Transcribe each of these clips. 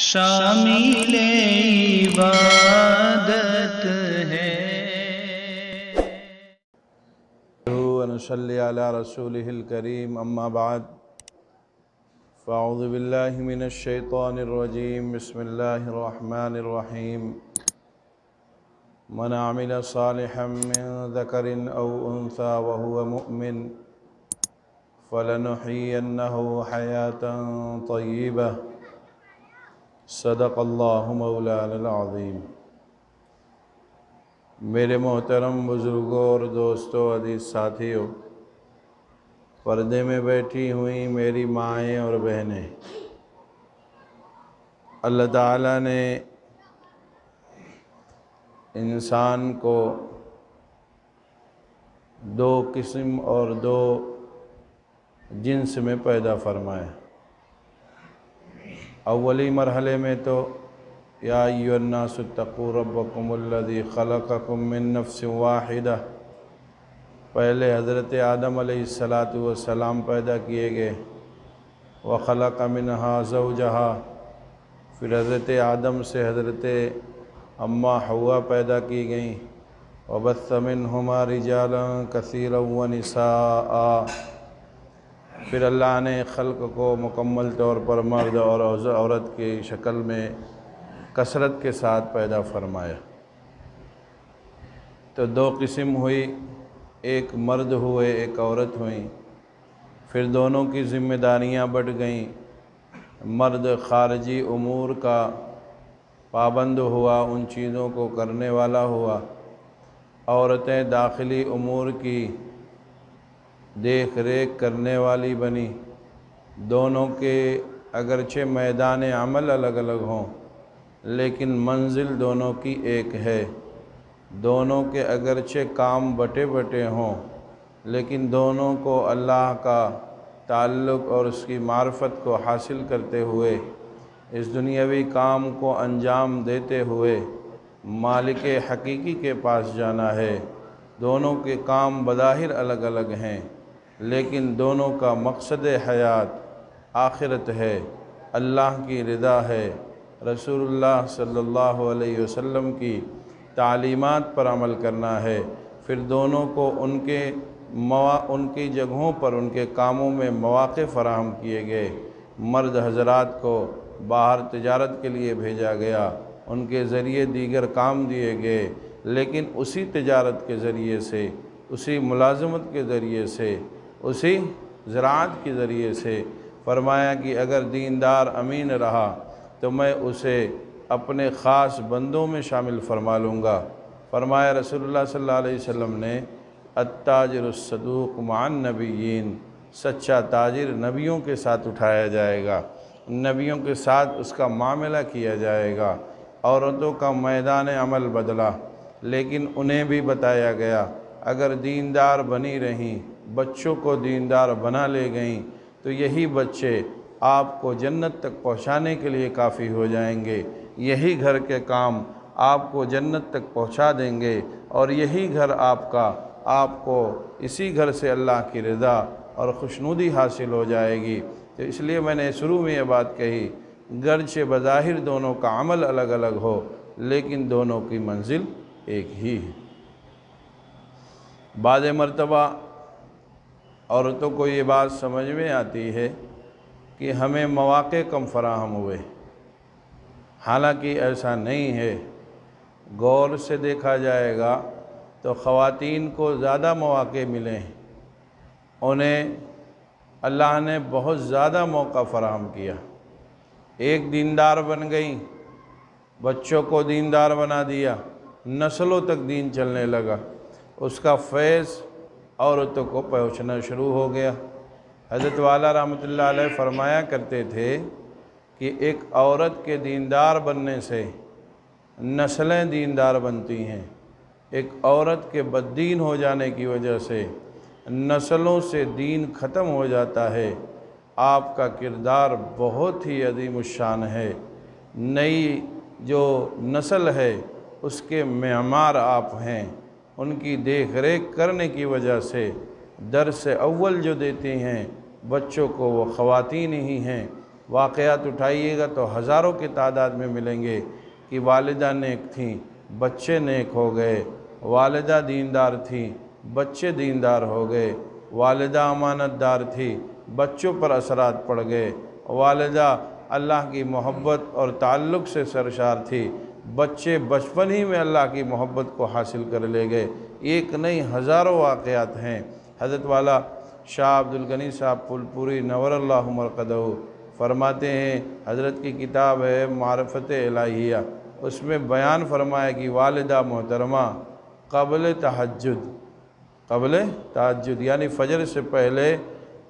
شامل عبادت ہے۔ ونصلي على رسوله الكريم أما بعد فأعوذ بالله من الشيطان الرجيم بسم الله الرحمن الرحيم من عمل صالحا من ذكر أو أنثى وهو مؤمن فلنحيينه حياة طيبة صدق الله مولانا العظيم۔ میرے محترم بزرگوں اور دوستوں، عزیز ساتھیوں، پردے میں بیٹھی ہوئی میری مائیں اور بہنیں، اللہ تعالیٰ نے انسان کو دو قسم اور دو جنس میں پیدا فرمایا۔ اولی مرحلے میں تو یا ایھا الناس اتقوا ربکم الذی خلقکم من نفس واحدہ، پہلے حضرت آدم علیہ السلام پیدا کیے گئے، وخلق منہا زوجہا، پھر حضرت آدم سے حضرت اماں حوا پیدا کی گئیں، وبث منہما رجالا کثیرا ونساء، پھر اللہ نے خلق کو مکمل طور پر مرد اور عورت کی شکل میں کثرت کے ساتھ پیدا فرمایا۔ تو دو قسم ہوئی، ایک مرد ہوئے ایک عورت ہوئیں، پھر دونوں کی ذمہ داریاں بڑھ گئیں۔ مرد خارجی امور کا پابند ہوا، ان چیزوں کو کرنے والا ہوا، عورتیں داخلی امور کی دیکھ ریکھ کرنے والی بنی۔ دونوں کے اگرچہ میدان عمل الگ الگ ہوں لیکن منزل دونوں کی ایک ہے، دونوں کے اگرچہ کام بٹے بٹے ہوں لیکن دونوں کو اللہ کا تعلق اور اس کی معرفت کو حاصل کرتے ہوئے، اس دنیاوی کام کو انجام دیتے ہوئے مالک حقیقی کے پاس جانا ہے۔ دونوں کے کام بظاہر الگ الگ ہیں لیکن دونوں کا مقصد حیات آخرت ہے، اللہ کی رضا ہے، رسول اللہ صلی اللہ علیہ وسلم کی تعلیمات پر عمل کرنا ہے۔ پھر دونوں کو ان کی جگہوں پر ان کے کاموں میں مواقع فراہم کیے گئے۔ مرد حضرات کو باہر تجارت کے لیے بھیجا گیا، ان کے ذریعے دیگر کام دیے گئے، لیکن اسی تجارت کے ذریعے سے، اسی ملازمت کے ذریعے سے، اسی زراعت کے ذریعے سے فرمایا کہ اگر دیندار امین رہا تو میں اسے اپنے خاص بندوں میں شامل فرما لوں گا۔ فرمایا رسول اللہ صلی اللہ علیہ وسلم نے التاجر الصدوق مع النبیین، سچا تاجر نبیوں کے ساتھ اٹھایا جائے گا، نبیوں کے ساتھ اس کا معاملہ کیا جائے گا۔ عورتوں کا میدان عمل بدلا لیکن انہیں بھی بتایا گیا اگر دیندار بنی رہیں، بچوں کو دیندار بنا لے گئیں تو یہی بچے آپ کو جنت تک پہنچانے کے لیے کافی ہو جائیں گے، یہی گھر کے کام آپ کو جنت تک پہنچا دیں گے، اور یہی گھر آپ کو اسی گھر سے اللہ کی رضا اور خوشنودی حاصل ہو جائے گی۔ تو اس لیے میں نے شروع میں یہ بات کہی، گرچہ بظاہر دونوں کا عمل الگ الگ ہو لیکن دونوں کی منزل ایک ہی ہے۔ بعض مرتبہ عورتوں کو یہ بات سمجھ میں آتی ہے کہ ہمیں مواقع کم فراہم ہوئے، حالانکہ ایسا نہیں ہے۔ غور سے دیکھا جائے گا تو خواتین کو زیادہ مواقع ملے ہیں، انہیں اللہ نے بہت زیادہ موقع فراہم کیا۔ ایک دیندار بن گئیں، بچوں کو دیندار بنا دیا، نسلوں تک دین چلنے لگا، اس کا فیض عورتوں کو پہنچنا شروع ہو گیا۔ حضرت والا رحمۃ اللہ علیہ فرمایا کرتے تھے کہ ایک عورت کے دیندار بننے سے نسلیں دیندار بنتی ہیں، ایک عورت کے بددین ہو جانے کی وجہ سے نسلوں سے دین ختم ہو جاتا ہے۔ آپ کا کردار بہت ہی عظیم الشان ہے، نئی جو نسل ہے اس کے معمار آپ ہیں، ان کی دیکھ ریکھ کرنے کی وجہ سے درس اول جو دیتے ہیں بچوں کو وہ خواتین ہی ہیں۔ واقعات اٹھائیے گا تو ہزاروں کی تعداد میں ملیں گے کہ والدہ نیک تھیں، بچے نیک ہو گئے، والدہ دیندار تھیں، بچے دیندار ہو گئے، والدہ امانت دار تھی، بچوں پر اثرات پڑ گئے، والدہ اللہ کی محبت اور تعلق سے سرشار تھی، بچے بچپن ہی میں اللہ کی محبت کو حاصل کر لے گئے۔ ایک نہیں ہزاروں واقعات ہیں۔ حضرت والا شاہ عبد الغنی صاحب پھولپوری نور اللہ مرقدہ فرماتے ہیں، حضرت کی کتاب ہے معرفت الہیہ، اس میں بیان فرمایا کہ والدہ محترمہ قبل تہجد یعنی فجر سے پہلے،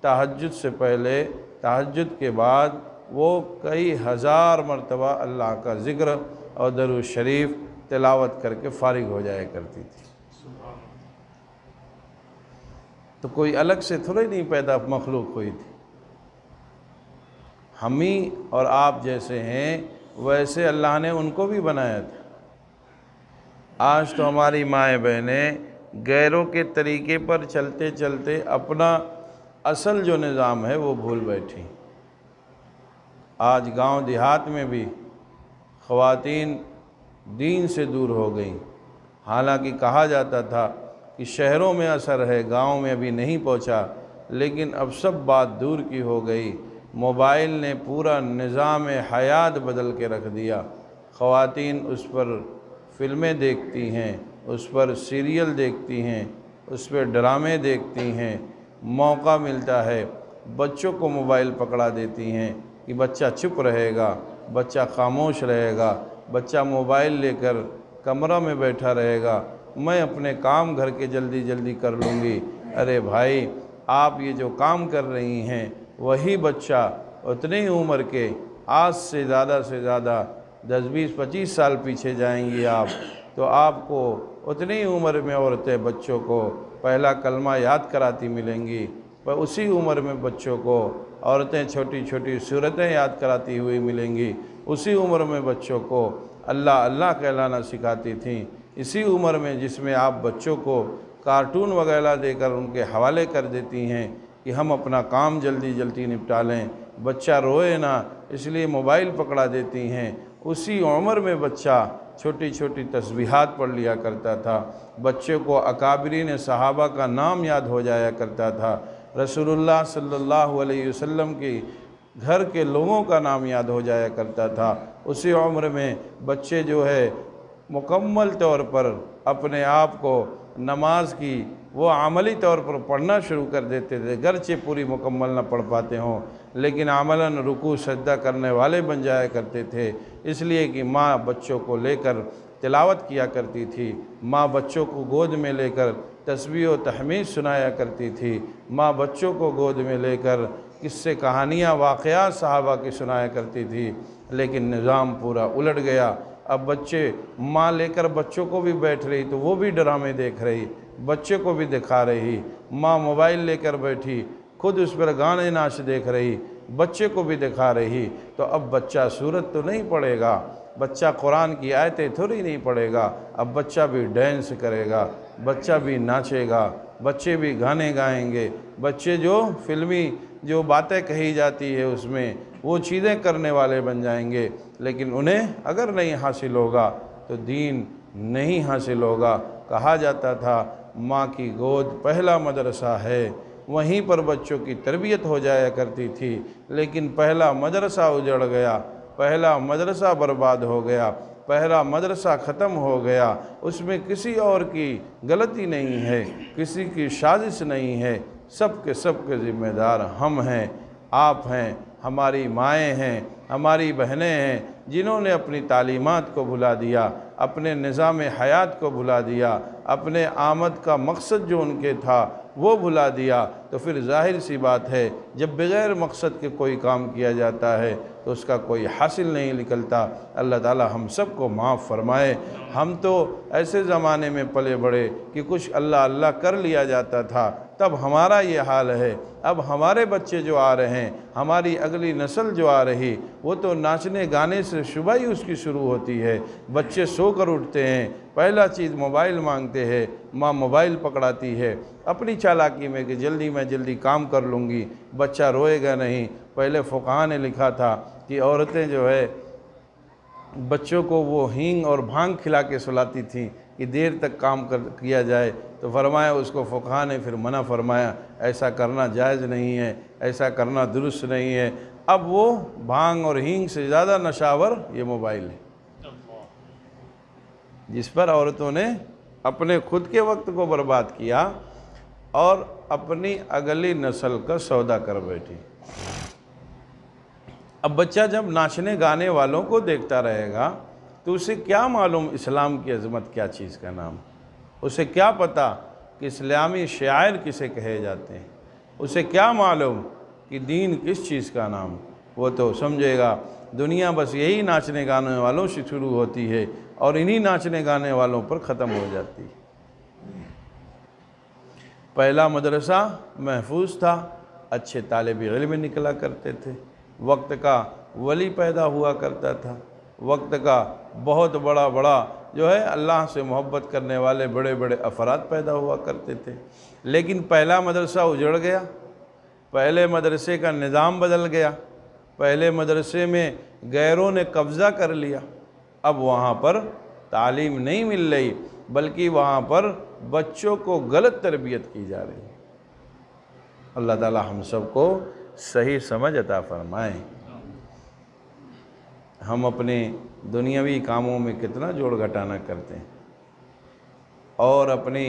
تہجد سے پہلے، تہجد کے بعد وہ کئی ہزار مرتبہ اللہ کا ذکر اور درود شریف تلاوت کر کے فارغ ہو جایا کرتی تھی۔ تو کوئی الگ سے تھوڑی نہیں پیدا مخلوق ہوئی تھی، ہم ہی اور آپ جیسے ہیں ویسے اللہ نے ان کو بھی بنایا تھا۔ آج تو ہماری مائیں بہنیں غیروں کے طریقے پر چلتے چلتے اپنا اصل جو نظام ہے وہ بھول بیٹھی۔ آج گاؤں دیہات میں بھی خواتین دین سے دور ہو گئیں، حالانکہ کہا جاتا تھا کہ شہروں میں اثر ہے، گاؤں میں ابھی نہیں پہنچا، لیکن اب سب بات دور کی ہو گئی۔ موبائل نے پورا نظام حیات بدل کے رکھ دیا۔ خواتین اس پر فلمیں دیکھتی ہیں، اس پر سیریل دیکھتی ہیں، اس پہ ڈرامے دیکھتی ہیں، موقع ملتا ہے بچوں کو موبائل پکڑا دیتی ہیں کہ بچہ چپ رہے گا، بچہ خاموش رہے گا، بچہ موبائل لے کر کمرہ میں بیٹھا رہے گا، میں اپنے کام گھر کے جلدی جلدی کر لوں گی۔ ارے بھائی، آپ یہ جو کام کر رہی ہیں وہی بچہ اتنی عمر کے آج سے زیادہ 10 20 25 سال پیچھے جائیں گی آپ تو آپ کو اتنی عمر میں عورتیں بچوں کو پہلا کلمہ یاد کراتی ملیں گی، پر اسی عمر میں بچوں کو عورتیں چھوٹی چھوٹی صورتیں یاد کراتی ہوئی ملیں گی، اسی عمر میں بچوں کو اللہ اللہ کہلانا سکھاتی تھیں، اسی عمر میں جس میں آپ بچوں کو کارٹون وغیرہ دے کر ان کے حوالے کر دیتی ہیں کہ ہم اپنا کام جلدی جلدی نپٹا لیں، بچہ روئے نہ اس لیے موبائل پکڑا دیتی ہیں۔ اسی عمر میں بچہ چھوٹی چھوٹی تسبیحات پڑھ لیا کرتا تھا، بچے کو اکابرین صحابہ کا نام یاد ہو جایا کرتا تھا، رسول اللہ صلی اللہ علیہ وسلم کی گھر کے لوگوں کا نام یاد ہو جایا کرتا تھا۔ اسی عمر میں بچے جو ہے مکمل طور پر اپنے آپ کو نماز کی وہ عملی طور پر پڑھنا شروع کر دیتے تھے، گرچہ پوری مکمل نہ پڑھ پاتے ہوں لیکن عملاً رکوع سجدہ کرنے والے بن جایا کرتے تھے، اس لیے کہ ماں بچوں کو لے کر تلاوت کیا کرتی تھی، ماں بچوں کو گود میں لے کر تسبیح و تحمید سنایا کرتی تھی، ماں بچوں کو گود میں لے کر قصے کہانیاں واقعات صحابہ کی سنایا کرتی تھی، لیکن نظام پورا الٹ گیا۔ اب بچے ماں لے کر بچوں کو بھی بیٹھ رہی تو وہ بھی ڈرامے دیکھ رہی، بچے کو بھی دکھا رہی، ماں موبائل لے کر بیٹھی خود اس پر گانے ناچ دیکھ رہی، بچے کو بھی دکھا رہی، تو اب بچہ سورت تو نہیں پڑھے گا، بچہ قرآن کی آیتیں تھوڑی نہیں پڑھے گا، اب بچہ بھی ڈینس کرے گا، بچہ بھی ناچے گا، بچے بھی گانے گائیں گے، بچے جو فلمی جو باتیں کہی جاتی ہے اس میں وہ چیزیں کرنے والے بن جائیں گے، لیکن انہیں اگر نہیں حاصل ہوگا تو دین نہیں حاصل ہوگا۔ کہا جاتا تھا ماں کی گود پہلا مدرسہ ہے، وہیں پر بچوں کی تربیت ہو جایا کرتی تھی، لیکن پہلا مدرسہ اجڑ گیا، پہلا مدرسہ برباد ہو گیا، پہلا مدرسہ ختم ہو گیا، اس میں کسی اور کی غلطی نہیں ہے، کسی کی سازش نہیں ہے، سب کے ذمہ دار ہم ہیں، آپ ہیں، ہماری مائیں ہیں، ہماری بہنیں ہیں، جنہوں نے اپنی تعلیمات کو بھلا دیا، اپنے نظام حیات کو بھلا دیا، اپنے آمد کا مقصد جو ان کے تھا وہ بھلا دیا، تو پھر ظاہر سی بات ہے جب بغیر مقصد کے کوئی کام کیا جاتا ہے تو اس کا کوئی حاصل نہیں نکلتا۔ اللہ تعالی ہم سب کو معاف فرمائے۔ ہم تو ایسے زمانے میں پلے بڑے کہ کچھ اللہ اللہ کر لیا جاتا تھا، تب ہمارا یہ حال ہے۔ اب ہمارے بچے جو آ رہے ہیں، ہماری اگلی نسل جو آ رہی وہ تو ناچنے گانے سے صبح ہی اس کی شروع ہوتی ہے۔ بچے سو کر اٹھتے ہیں، پہلا چیز موبائل مانگتے ہیں، ماں موبائل پکڑاتی ہے اپنی چالاکی میں کہ میں جلدی کام کر لوں گی، بچہ روئے گا نہیں۔ پہلے فقہاء نے لکھا تھا کہ عورتیں جو ہے بچوں کو وہ ہینگ اور بھانگ کھلا کے سلاتی تھیں کہ دیر تک کام کیا جائے، تو فرمایا اس کو فقہاء نے پھر منع فرمایا، ایسا کرنا جائز نہیں ہے، ایسا کرنا درست نہیں ہے۔ اب وہ بھانگ اور ہینگ سے زیادہ نشاور یہ موبائل ہے، جس پر عورتوں نے اپنے خود کے وقت کو برباد کیا اور اپنی اگلی نسل کا سودا کر بیٹھی۔ اب بچہ جب ناچنے گانے والوں کو دیکھتا رہے گا تو اسے کیا معلوم اسلام کی عظمت کیا چیز کا نام، اسے کیا پتہ کہ اسلامی شاعر کسے کہے جاتے ہیں، اسے کیا معلوم کہ دین کس چیز کا نام۔ وہ تو سمجھے گا دنیا بس یہی ناچنے گانے والوں سے شروع ہوتی ہے اور انہی ناچنے گانے والوں پر ختم ہو جاتی ہے۔ پہلا مدرسہ محفوظ تھا، اچھے طالب علم نکلا کرتے تھے، وقت کا ولی پیدا ہوا کرتا تھا، وقت کا بہت بڑا جو ہے اللہ سے محبت کرنے والے بڑے بڑے افراد پیدا ہوا کرتے تھے۔ لیکن پہلا مدرسہ اجڑ گیا، پہلے مدرسے کا نظام بدل گیا، پہلے مدرسے میں غیروں نے قبضہ کر لیا۔ اب وہاں پر تعلیم نہیں مل رہی بلکہ وہاں پر بچوں کو غلط تربیت کی جا رہی ہے۔ اللہ تعالی ہم سب کو صحیح سمجھ عطا فرمائیں۔ ہم اپنے دنیاوی کاموں میں کتنا جوڑ گھٹانا کرتے ہیں اور اپنی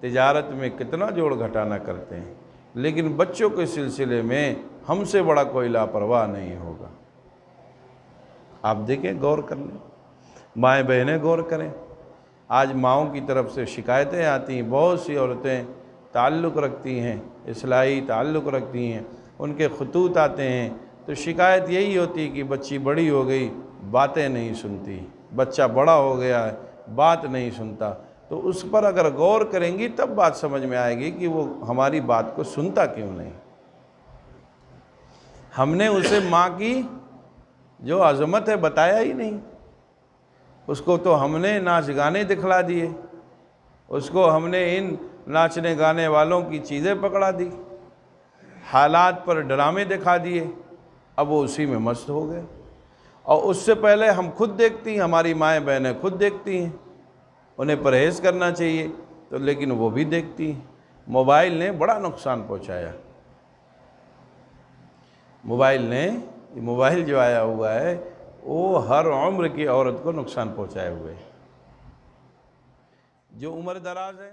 تجارت میں کتنا جوڑ گھٹانا کرتے ہیں، لیکن بچوں کے سلسلے میں ہم سے بڑا کوئی لاپرواہ نہیں ہوگا۔ آپ دیکھیں، غور کر لیں، مائیں بہنیں غور کریں۔ آج ماؤں کی طرف سے شکایتیں آتی ہیں، بہت سی عورتیں تعلق رکھتی ہیں، اصلاحی تعلق رکھتی ہیں، ان کے خطوط آتے ہیں تو شکایت یہی ہوتی کہ بچی بڑی ہو گئی، باتیں نہیں سنتی، بچہ بڑا ہو گیا ہے، بات نہیں سنتا۔ تو اس پر اگر غور کریں گی تب بات سمجھ میں آئے گی کہ وہ ہماری بات کو سنتا کیوں نہیں۔ ہم نے اسے ماں کی جو عظمت ہے بتایا ہی نہیں، اس کو تو ہم نے ناچ گانے دکھلا دیے، اس کو ہم نے ان ناچنے گانے والوں کی چیزیں پکڑا دی، حالات پر ڈرامے دکھا دیے، اب وہ اسی میں مست ہو گئے۔ اور اس سے پہلے ہم خود دیکھتی ہیں، ہماری مائیں بہنیں خود دیکھتی ہیں، انہیں پرہیز کرنا چاہیے تو لیکن وہ بھی دیکھتی ہیں۔ موبائل نے بڑا نقصان پہنچایا، موبائل جو آیا ہوا ہے وہ ہر عمر کی عورت کو نقصان پہنچائے ہوئے، جو عمر دراز ہے